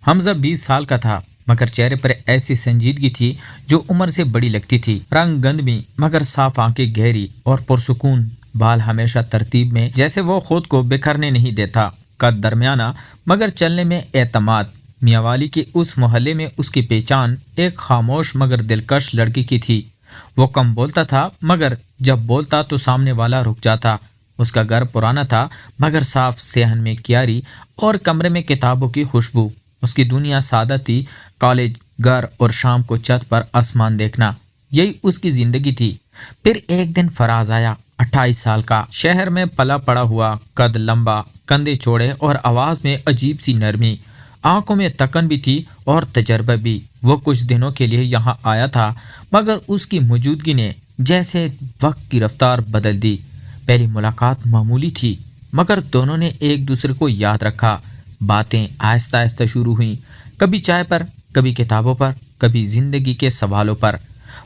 حمزہ 20 سال کا تھا مگر چہرے پر ایسی سنجیدگی تھی جو عمر سے بڑی لگتی تھی۔ رنگ گندمی مگر صاف آنکھیں گہری اور پرسکون، بال ہمیشہ ترتیب میں جیسے وہ خود کو بکھرنے نہیں دیتا، قد درمیانہ مگر چلنے میں اعتماد۔ میاں والی کے اس محلے میں اس کی پہچان ایک خاموش مگر دلکش لڑکی کی تھی۔ وہ کم بولتا تھا مگر جب بولتا تو سامنے والا رک جاتا۔ اس کا گھر پرانا تھا مگر صاف، صحن میں کیاری اور کمرے میں کتابوں کی خوشبو۔ اس کی دنیا سادہ تھی، کالج، گھر اور شام کو چھت پر آسمان دیکھنا، یہی اس کی زندگی تھی۔ پھر ایک دن فراز آیا، 28 سال کا، شہر میں پلا پڑا ہوا، قد لمبا، کندھے چوڑے اور آواز میں عجیب سی نرمی، آنکھوں میں تکن بھی تھی اور تجربہ بھی۔ وہ کچھ دنوں کے لیے یہاں آیا تھا مگر اس کی موجودگی نے جیسے وقت کی رفتار بدل دی۔ پہلی ملاقات معمولی تھی مگر دونوں نے ایک دوسرے کو یاد رکھا۔ باتیں آہستہ آہستہ شروع ہوئیں، کبھی چائے پر، کبھی کتابوں پر، کبھی زندگی کے سوالوں پر۔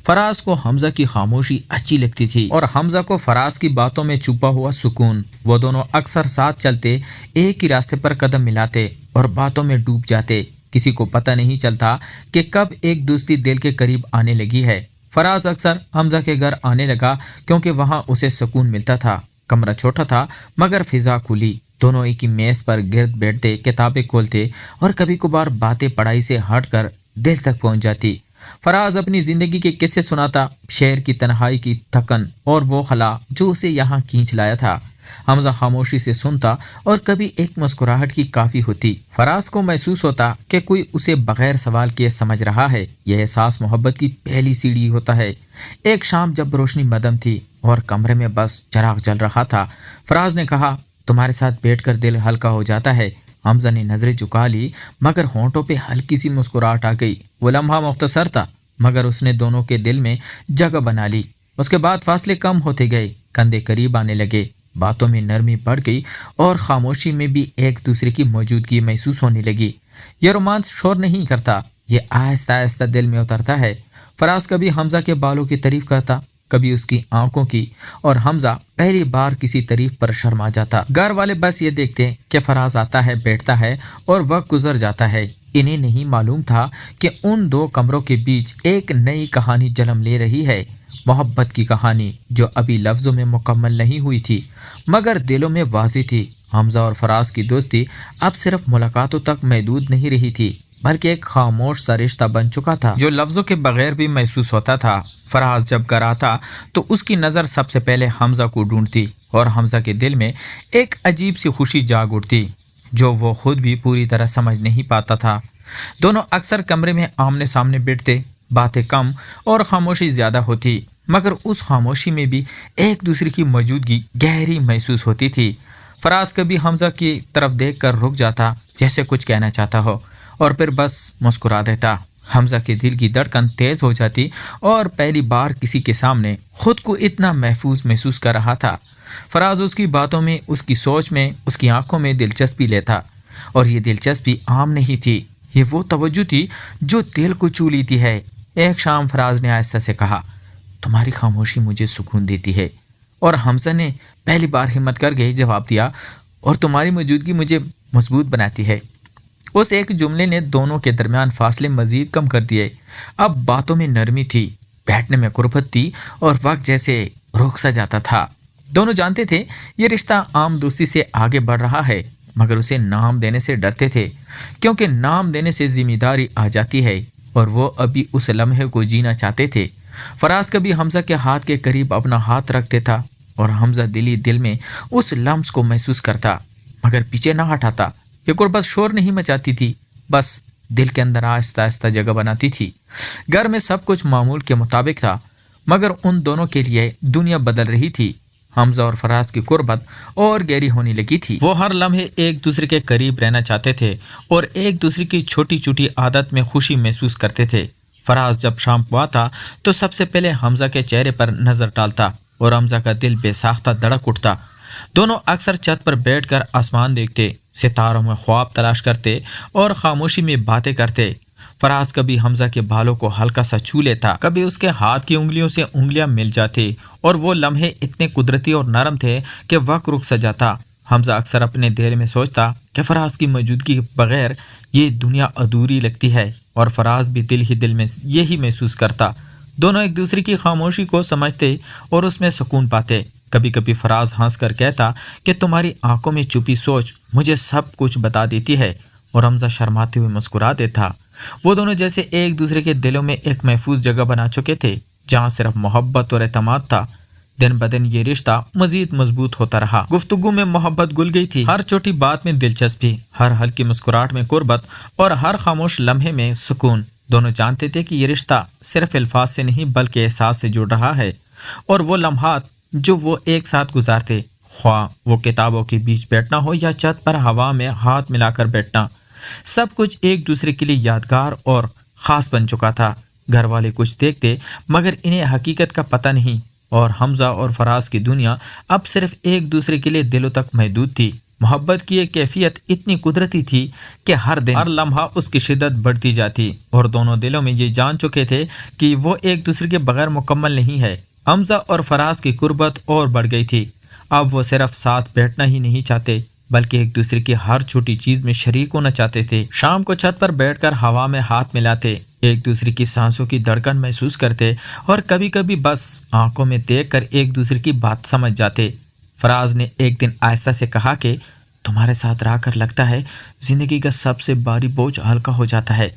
فراز کو حمزہ کی خاموشی اچھی لگتی تھی اور حمزہ کو فراز کی باتوں میں چھپا ہوا سکون۔ وہ دونوں اکثر ساتھ چلتے، ایک ہی راستے پر قدم ملاتے اور باتوں میں ڈوب جاتے۔ کسی کو پتہ نہیں چلتا کہ کب ایک دوستی دل کے قریب آنے لگی ہے۔ فراز اکثر حمزہ کے گھر آنے لگا کیونکہ وہاں اسے سکون ملتا تھا۔ کمرہ چھوٹا تھا مگر فضا کھلی، دونوں ایک ہی میز پر گرد بیٹھتے، کتابیں کھولتے اور کبھی کبھار باتیں پڑھائی سے ہٹ کر دل تک پہنچ جاتی۔ فراز اپنی زندگی کے قصے سناتا، شہر کی تنہائی کی تھکن اور وہ خلا جو اسے یہاں کھینچ لایا تھا۔ حمزہ خاموشی سے سنتا اور کبھی ایک مسکراہٹ کی کافی ہوتی۔ فراز کو محسوس ہوتا کہ کوئی اسے بغیر سوال کیے سمجھ رہا ہے۔ یہ احساس محبت کی پہلی سیڑھی ہوتا ہے۔ ایک شام جب روشنی مدھم تھی اور کمرے میں بس چراغ جل رہا تھا، فراز نے کہا، تمہارے ساتھ بیٹھ کر دل ہلکا ہو جاتا ہے۔ حمزہ نے نظریں جھکا لی مگر ہونٹوں پہ ہلکی سی مسکراہٹ آ گئی۔ وہ لمحہ مختصر تھا مگر اس نے دونوں کے دل میں جگہ بنا لی۔ اس کے بعد فاصلے کم ہوتے گئے، کندھے قریب آنے لگے، باتوں میں نرمی بڑھ گئی اور خاموشی میں بھی ایک دوسرے کی موجودگی محسوس ہونے لگی۔ یہ رومانس شور نہیں کرتا، یہ آہستہ آہستہ دل میں اترتا ہے۔ فراز کبھی حمزہ کے بالوں کی تعریف کرتا، کبھی اس کی آنکھوں کی، اور حمزہ پہلی بار کسی تعریف پر شرما جاتا۔ گھر والے بس یہ دیکھتے کہ فراز آتا ہے، بیٹھتا ہے اور وقت گزر جاتا ہے۔ انہیں نہیں معلوم تھا کہ ان دو کمروں کے بیچ ایک نئی کہانی جنم لے رہی ہے، محبت کی کہانی جو ابھی لفظوں میں مکمل نہیں ہوئی تھی مگر دلوں میں واضح تھی۔ حمزہ اور فراز کی دوستی اب صرف ملاقاتوں تک محدود نہیں رہی تھی بلکہ ایک خاموش سا رشتہ بن چکا تھا جو لفظوں کے بغیر بھی محسوس ہوتا تھا۔ فراز جب گھر آتا تو اس کی نظر سب سے پہلے حمزہ کو ڈھونڈتی اور حمزہ کے دل میں ایک عجیب سی خوشی جاگ اٹھتی جو وہ خود بھی پوری طرح سمجھ نہیں پاتا تھا۔ دونوں اکثر کمرے میں آمنے سامنے بیٹھتے، باتیں کم اور خاموشی زیادہ ہوتی مگر اس خاموشی میں بھی ایک دوسرے کی موجودگی گہری محسوس ہوتی تھی۔ فراز کبھی حمزہ کی طرف دیکھ کر رک جاتا جیسے کچھ کہنا چاہتا ہو اور پھر بس مسکرا دیتا۔ حمزہ کے دل کی دھڑکن تیز ہو جاتی اور پہلی بار کسی کے سامنے خود کو اتنا محفوظ محسوس کر رہا تھا۔ فراز اس کی باتوں میں، اس کی سوچ میں، اس کی آنکھوں میں دلچسپی لیتا اور یہ دلچسپی عام نہیں تھی، یہ وہ توجہ تھی جو دل کو چھو لیتی ہے۔ ایک شام فراز نے آہستہ سے کہا، تمہاری خاموشی مجھے سکون دیتی ہے، اور حمزہ نے پہلی بار ہمت کر کے جواب دیا، اور تمہاری موجودگی مجھے مضبوط بناتی ہے۔ اس ایک جملے نے دونوں کے درمیان فاصلے مزید کم کر دیے۔ اب باتوں میں نرمی تھی، بیٹھنے میں قربت تھی اور وقت جیسے رک سا جاتا تھا۔ دونوں جانتے تھے یہ رشتہ عام دوستی سے آگے بڑھ رہا ہے مگر اسے نام دینے سے ڈرتے تھے کیونکہ نام دینے سے ذمہ داری آ جاتی ہے اور وہ ابھی اس لمحے کو جینا چاہتے تھے۔ فراز کبھی حمزہ کے ہاتھ کے قریب اپنا ہاتھ رکھ دیتا اور حمزہ دلی دل میں اس لمس کو محسوس کرتا مگر پیچھے نہ ہٹاتا۔ یہ قربت شور نہیں مچاتی تھی، بس دل کے اندر آہستہ آہستہ جگہ بناتی تھی۔ گھر میں سب کچھ معمول کے مطابق تھا مگر ان دونوں کے لیے دنیا بدل رہی تھی۔ حمزہ اور فراز کی قربت اور گہری ہونے لگی تھی۔ وہ ہر لمحے ایک دوسرے کے قریب رہنا چاہتے تھے اور ایک دوسرے کی چھوٹی چھوٹی عادت میں خوشی محسوس کرتے تھے۔ فراز جب شام کو آتا تو سب سے پہلے حمزہ کے چہرے پر نظر ڈالتا اور حمزہ کا دل بے ساختہ دھڑک اٹھتا۔ دونوں اکثر چھت پر بیٹھ کر آسمان دیکھتے، ستاروں میں خواب تلاش کرتے اور خاموشی میں باتیں کرتے۔ فراز کبھی حمزہ کے بالوں کو ہلکا سا چھو لیتا، کبھی اس کے ہاتھ کی انگلیوں سے انگلیاں مل جاتی اور وہ لمحے اتنے قدرتی اور نرم تھے کہ وقت رک سا جاتا۔ حمزہ اکثر اپنے دل میں سوچتا کہ فراز کی موجودگی کے بغیر یہ دنیا ادھوری لگتی ہے، اور فراز بھی دل ہی دل میں یہی محسوس کرتا۔ دونوں ایک دوسرے کی خاموشی کو سمجھتے اور اس میں سکون پاتے۔ کبھی کبھی فراز ہنس کر کہتا کہ تمہاری آنکھوں میں چھپی سوچ مجھے سب کچھ بتا دیتی ہے، اور حمزہ شرماتے ہوئے مسکرا دیتا۔ وہ دونوں جیسے ایک دوسرے کے دلوں میں ایک محفوظ جگہ بنا چکے تھے جہاں صرف محبت اور اعتماد تھا۔ دن بدن یہ رشتہ مزید مضبوط ہوتا رہا۔ گفتگو میں محبت گل گئی تھی، ہر چھوٹی بات میں دلچسپی، ہر ہلکی مسکراہٹ میں قربت، اور ہر خاموش لمحے میں سکون۔ دونوں جانتے تھے کہ یہ رشتہ صرف الفاظ سے نہیں بلکہ احساس سے جڑ رہا ہے، اور وہ لمحات جو وہ ایک ساتھ گزارتے، خواہ وہ کتابوں کے بیچ بیٹھنا ہو یا چھت پر ہوا میں ہاتھ ملا کر بیٹھنا، سب کچھ ایک دوسرے کے لیے یادگار اور خاص بن چکا تھا۔ گھر والے کچھ دیکھتے مگر انہیں حقیقت کا پتہ نہیں، اور حمزہ اور فراز کی دنیا اب صرف ایک دوسرے کے لیے دلوں تک محدود تھی۔ محبت کی ایک کیفیت اتنی قدرتی تھی کہ ہر دن ہر لمحہ اس کی شدت بڑھتی جاتی، اور دونوں دلوں میں یہ جان چکے تھے کہ وہ ایک دوسرے کے بغیر مکمل نہیں ہے۔ حمزہ اور فراز کی قربت اور بڑھ گئی تھی۔ اب وہ صرف ساتھ بیٹھنا ہی نہیں چاہتے بلکہ ایک دوسرے کی ہر چھوٹی چیز میں شریک ہونا چاہتے تھے۔ شام کو چھت پر بیٹھ کر ہوا میں ہاتھ ملاتے، ایک دوسرے کی سانسوں کی دھڑکن محسوس کرتے، اور کبھی کبھی بس آنکھوں میں دیکھ کر ایک دوسرے کی بات سمجھ جاتے۔ فراز نے ایک دن آہستہ سے کہا کہ تمہارے ساتھ رہ کر لگتا ہے زندگی کا سب سے بھاری بوجھ ہلکا ہو جاتا ہے،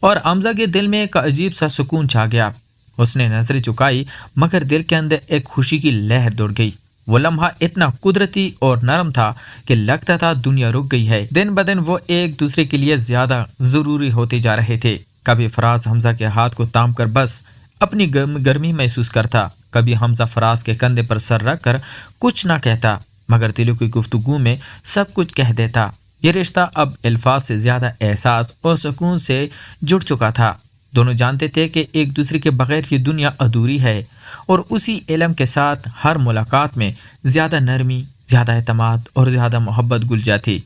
اور حمزہ کے دل میں ایک عجیب سا سکون چھا گیا۔ اس نے نظریں جھکائی مگر دل کے اندر ایک خوشی کی لہر دوڑ گئی۔ وہ لمحہ اتنا قدرتی اور نرم تھا کہ لگتا تھا دنیا رک گئی ہے۔ دن بدن وہ ایک دوسرے کے لیے زیادہ ضروری ہوتے جا رہے تھے۔ کبھی فراز حمزہ کے ہاتھ کو تام کر بس اپنی گرمی محسوس کرتا، کبھی حمزہ فراز کے کندھے پر سر رکھ کر کچھ نہ کہتا مگر دلوں کی گفتگو میں سب کچھ کہہ دیتا۔ یہ رشتہ اب الفاظ سے زیادہ احساس اور سکون سے جڑ چکا تھا۔ دونوں جانتے تھے کہ ایک دوسرے کے بغیر یہ دنیا ادھوری ہے، اور اسی علم کے ساتھ ہر ملاقات میں زیادہ نرمی، زیادہ اعتماد اور زیادہ محبت گل جاتی۔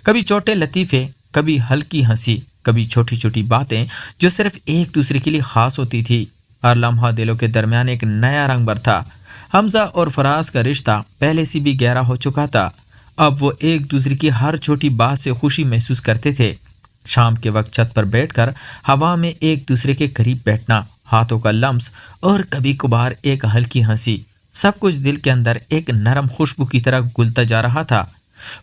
کبھی چھوٹے لطیفے، کبھی ہلکی ہنسی، کبھی چھوٹی چھوٹی باتیں جو صرف ایک دوسرے کے لیے خاص ہوتی تھی۔ ہر لمحہ دلوں کے درمیان ایک نیا رنگ بھرتا۔ حمزہ اور فراز کا رشتہ پہلے سے بھی گہرا ہو چکا تھا۔ اب وہ ایک دوسرے کی ہر چھوٹی بات سے خوشی محسوس کرتے تھے۔ شام کے وقت چھت پر بیٹھ کر ہوا میں ایک دوسرے کے قریب بیٹھنا، ہاتھوں کا لمس اور کبھی کبھار ایک ہلکی ہنسی، سب کچھ دل کے اندر ایک نرم خوشبو کی طرح گلتا جا رہا تھا۔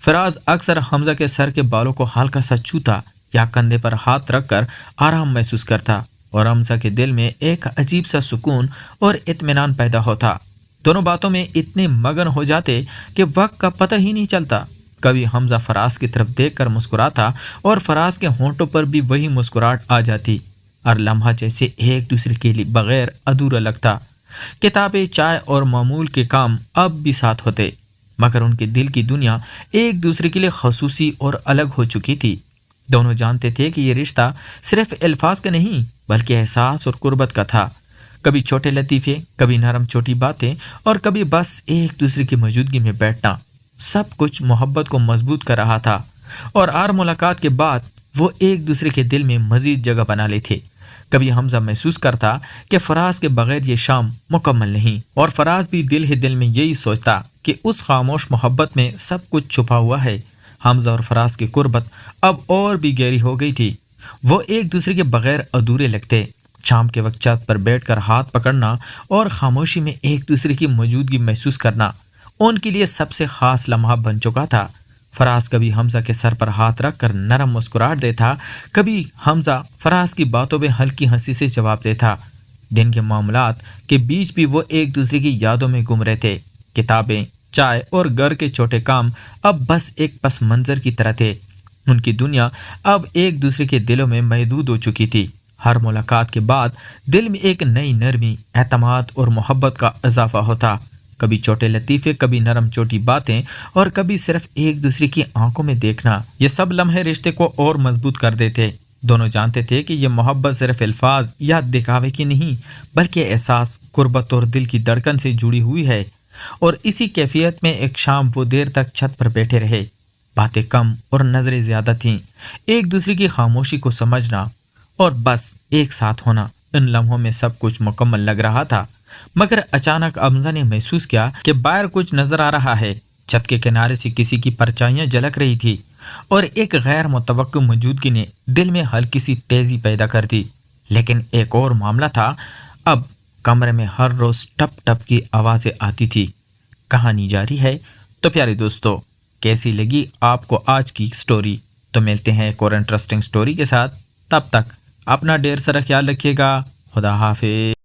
فراز اکثر حمزہ کے سر کے بالوں کو ہلکا سا چھوتا یا کندھے پر ہاتھ رکھ کر آرام محسوس کرتا، اور حمزہ کے دل میں ایک عجیب سا سکون اور اطمینان پیدا ہوتا۔ دونوں باتوں میں اتنے مگن ہو جاتے کہ وقت کا پتہ ہی نہیں چلتا۔ کبھی حمزہ فراز کی طرف دیکھ کر مسکراتا اور فراز کے ہونٹوں پر بھی وہی مسکراہٹ آ جاتی، اور لمحہ جیسے ایک دوسرے کے لیے بغیر ادھورا لگتا۔ کتابیں، چائے اور معمول کے کام اب بھی ساتھ ہوتے مگر ان کے دل کی دنیا ایک دوسرے کے لیے خصوصی اور الگ ہو چکی تھی۔ دونوں جانتے تھے کہ یہ رشتہ صرف الفاظ کا نہیں بلکہ احساس اور قربت کا تھا۔ کبھی چھوٹے لطیفے، کبھی نرم چھوٹی باتیں، اور کبھی بس ایک دوسرے کی موجودگی میں بیٹھنا، سب کچھ محبت کو مضبوط کر رہا تھا۔ اور ہر ملاقات کے بعد وہ ایک دوسرے کے دل میں مزید جگہ بنا لیتے۔ کبھی حمزہ محسوس کرتا کہ فراز کے بغیر یہ شام مکمل نہیں، اور فراز بھی دل ہی دل میں یہی سوچتا کہ اس خاموش محبت میں سب کچھ چھپا ہوا ہے۔ حمزہ اور فراز کی قربت اب اور بھی گہری ہو گئی تھی۔ وہ ایک دوسرے کے بغیر ادھورے لگتے۔ شام کے وقت چھت پر بیٹھ کر ہاتھ پکڑنا اور خاموشی میں ایک دوسرے کی موجودگی محسوس کرنا ان کے لیے سب سے خاص لمحہ بن چکا تھا۔ فراز کبھی حمزہ کے سر پر ہاتھ رکھ کر نرم مسکراہٹ دیتا، کبھی حمزہ فراز کی باتوں میں ہلکی ہنسی سے جواب دیتا۔ دن کے معاملات کے بیچ بھی وہ ایک دوسرے کی یادوں میں گم رہے تھے۔ کتابیں، چائے اور گھر کے چھوٹے کام اب بس ایک پس منظر کی طرح تھے۔ ان کی دنیا اب ایک دوسرے کے دلوں میں محدود ہو چکی تھی۔ ہر ملاقات کے بعد دل میں ایک نئی نرمی، اعتماد اور محبت کا اضافہ ہوتا۔ کبھی چھوٹے لطیفے، کبھی نرم چھوٹی باتیں، اور کبھی صرف ایک دوسرے کی آنکھوں میں دیکھنا، یہ سب لمحے رشتے کو اور مضبوط کر دیتے۔ دونوں جانتے تھے کہ یہ محبت صرف الفاظ یا دکھاوے کی نہیں بلکہ احساس، قربت اور دل کی دھڑکن سے جڑی ہوئی ہے۔ اور اسی کیفیت میں ایک شام وہ دیر تک چھت پر بیٹھے رہے۔ باتیں کم اور نظریں زیادہ تھیں۔ ایک دوسرے کی خاموشی کو سمجھنا اور بس ایک ساتھ ہونا، ان لمحوں میں سب کچھ مکمل لگ رہا تھا۔ مگر اچانک حمزہ نے محسوس کیا کہ باہر کچھ نظر آ رہا ہے۔ چھت کے کنارے سے کسی کی پرچھائیاں جھلک رہی تھی اور ایک غیر متوقع موجودگی نے دل میں ہلکی سی تیزی پیدا کر دی۔ لیکن ایک اور معاملہ تھا، اب کمرے میں ہر روز ٹپ ٹپ کی آوازیں آتی تھی۔ کہانی جاری ہے۔ تو پیارے دوستو، کیسی لگی آپ کو آج کی سٹوری؟ تو ملتے ہیں ایک اور انٹرسٹنگ سٹوری کے ساتھ، تب تک اپنا ڈھیر سارا خیال رکھیے گا۔ خدا حافظ۔